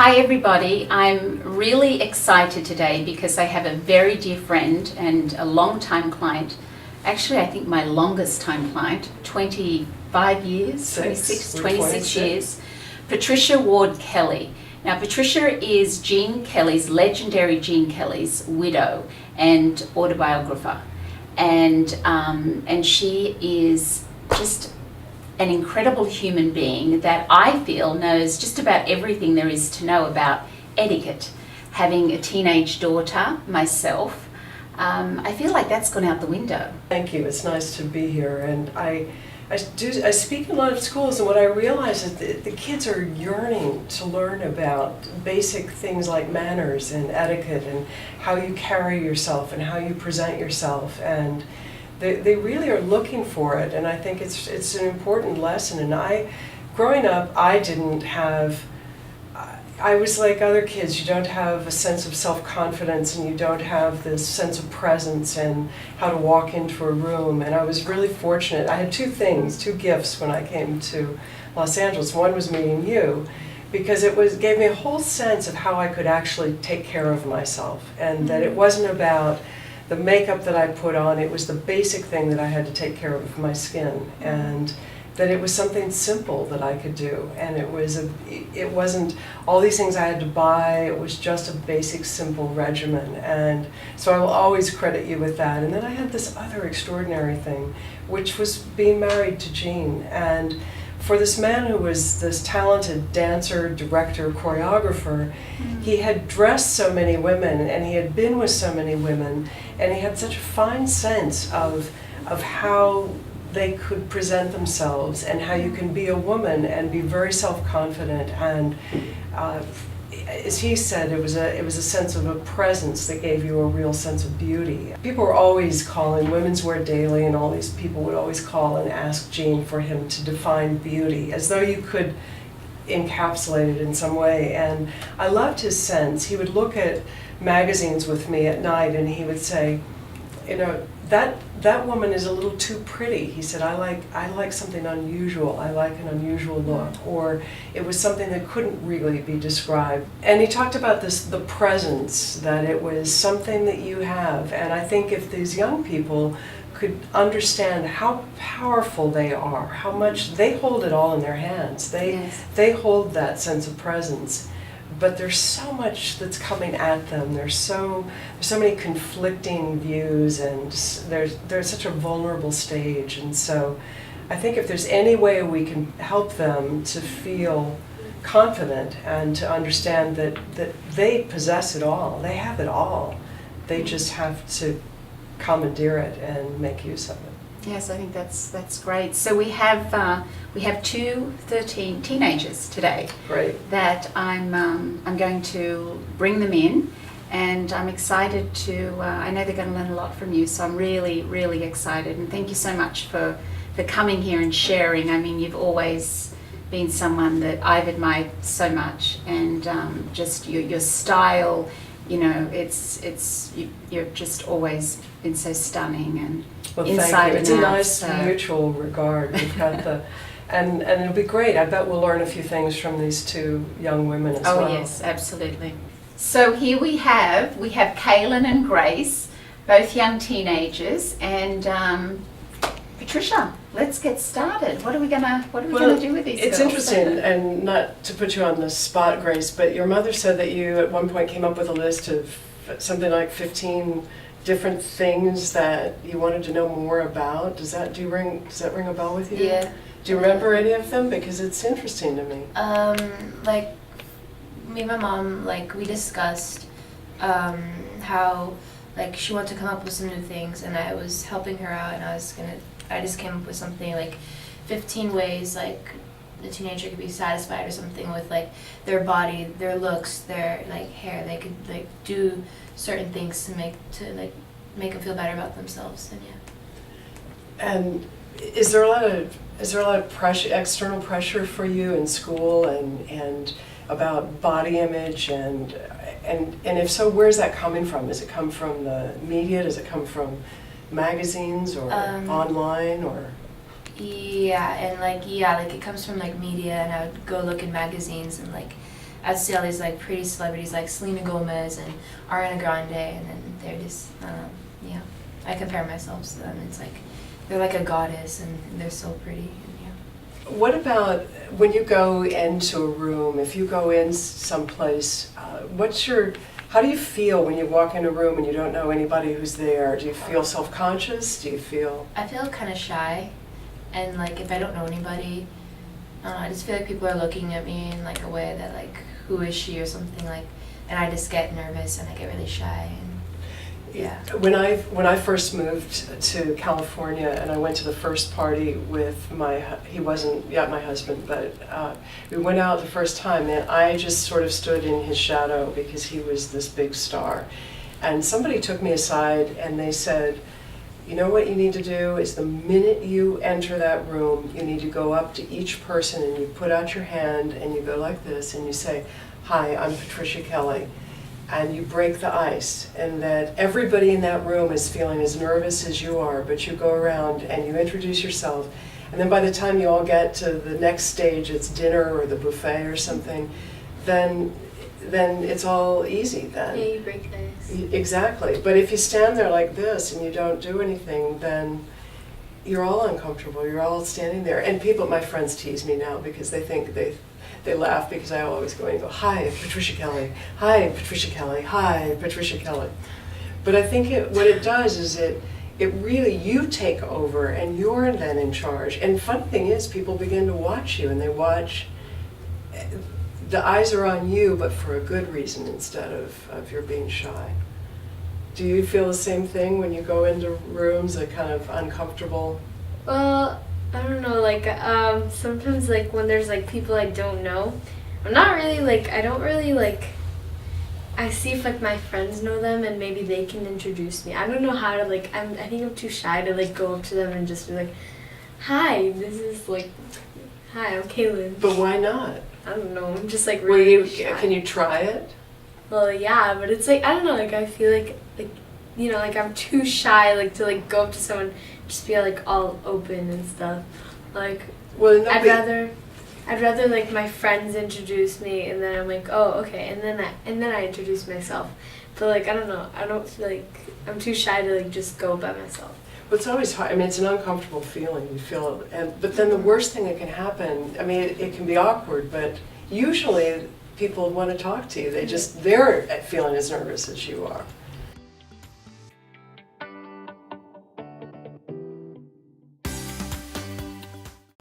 Hi everybody, I'm really excited today because I have a very dear friend and a long-time client. Actually, I think my longest time client, 25 years, 26 years, Patricia Ward Kelly. Now Patricia is legendary Gene Kelly's widow and autobiographer. And she is just an incredible human being that I feel knows just about everything there is to know about etiquette. Having a teenage daughter myself, I feel like that's gone out the window. Thank you. It's nice to be here, and I speak in a lot of schools, and what I realize is that the kids are yearning to learn about basic things like manners and etiquette and how you carry yourself and how you present yourself, and they really are looking for it, and I think it's an important lesson. And growing up, I didn't have, I was like other kids. You don't have a sense of self-confidence, and you don't have this sense of presence and how to walk into a room. And I was really fortunate. I had two gifts when I came to Los Angeles. One was meeting you, because it gave me a whole sense of how I could actually take care of myself, and that it wasn't about the makeup that I put on. It was the basic thing that I had to take care of my skin, and that it was something simple that I could do, and it wasn't all these things I had to buy. It was just a basic, simple regimen, and so I will always credit you with that. And then I had this other extraordinary thing, which was being married to Gene, and for this man who was this talented dancer, director, choreographer, he had dressed so many women, and he had been with so many women, and he had such a fine sense of how they could present themselves, and how you can be a woman and be very self-confident. And as he said, it was a sense of a presence that gave you a real sense of beauty. People were always calling Women's Wear Daily, and all these people would always call and ask Gene for him to define beauty, as though you could encapsulate it in some way. And I loved his sense. He would look at magazines with me at night, and he would say, you know, that woman is a little too pretty. He said, I like something unusual. I like an unusual look. Or it was something that couldn't really be described. And he talked about the presence, that it was something that you have. And I think if these young people could understand how powerful they are, how much they hold it all in their hands. They hold that sense of presence. But there's so much that's coming at them. There's so many conflicting views, and there's such a vulnerable stage. And so I think if there's any way we can help them to feel confident and to understand that they possess it all, they have it all, they just have to commandeer it and make use of it. Yes, I think that's great. So we have 2 13 teenagers today. Great. That I'm going to bring them in, and I'm excited to. I know they're going to learn a lot from you, so I'm really, really excited. And thank you so much for coming here and sharing. I mean, you've always been someone that I've admired so much, and just your style. You know, you're just always been so stunning and. Well, inside thank you. It's and a out, nice so. mutual regard. We've got and it'll be great. I bet we'll learn a few things from these two young women as well. Oh yes, absolutely. So here we have Kaylin and Grace, both young teenagers, and Patricia. Let's get started. What are we gonna do with these It's girls? interesting, and not to put you on the spot, Grace, but your mother said that you at one point came up with a list of something like 15 different things that you wanted to know more about. Does that ring a bell with you? Yeah. Do you remember any of them? Because it's interesting to me. Like me and my mom, like we discussed how like she wanted to come up with some new things, and I was helping her out, and I just came up with something like 15 ways like the teenager could be satisfied or something with like their body, their looks, their like hair. They could like do certain things to make them feel better about themselves. And yeah. And is there a lot of pressure, external pressure for you in school, and about body image, and if so, where's that coming from? Does it come from the media? Does it come from magazines or online or? Yeah, and like it comes from like media, and I would go look in magazines, and like I'd see all these like pretty celebrities like Selena Gomez and Ariana Grande, and then they're just, yeah. I compare myself to them. It's like they're like a goddess, and they're so pretty. And yeah. What about when you go into a room? If you go in someplace, how do you feel when you walk in a room and you don't know anybody who's there? Do you feel self-conscious? Do you feel? I feel kind of shy, and like if I don't know anybody, I just feel like people are looking at me in like a way that like, who is she or something like, and I just get nervous and I get really shy. And yeah. When I first moved to California and I went to the first party with he wasn't yet my husband, but we went out the first time and I just sort of stood in his shadow because he was this big star. And somebody took me aside and they said, you know what you need to do is the minute you enter that room, you need to go up to each person and you put out your hand and you go like this and you say, "Hi, I'm Patricia Kelly." And you break the ice, and that everybody in that room is feeling as nervous as you are, but you go around and you introduce yourself, and then by the time you all get to the next stage, it's dinner or the buffet or something, then it's all easy then. Yeah, you break the ice. Exactly, but if you stand there like this and you don't do anything, then you're all uncomfortable, you're all standing there. And people, my friends tease me now because they think they laugh because I always go and go, "Hi, Patricia Kelly. Hi, Patricia Kelly. Hi, Patricia Kelly." But I think what it does is it really, you take over and you're then in charge. And funny thing is, people begin to watch you and they watch, the eyes are on you, but for a good reason instead of your being shy. Do you feel the same thing when you go into rooms, a kind of uncomfortable? Well, I don't know, like, sometimes, like, when there's, like, people I don't know, I'm not really, like, I don't really, like, I see if, like, my friends know them and maybe they can introduce me. I don't know how to, like, I think I'm too shy to, like, go up to them and just be like, "Hi, this is, like, hi, I'm Kaylin." But why not? I don't know, I'm just, like, Well, really shy. can you try it? Well, yeah, but it's, like, I don't know, like, I feel like, you know, like, I'm too shy, like, to, like, go up to someone, just be, like, all open and stuff. Like, Well, I'd rather like my friends introduce me, and then I'm like, "Oh, okay," and then I introduce myself. But like, I don't know, I don't feel like I'm too shy to like just go by myself. Well, it's always hard. I mean, it's an uncomfortable feeling. You feel, but then the worst thing that can happen. I mean, it can be awkward, but usually people want to talk to you. They're feeling as nervous as you are.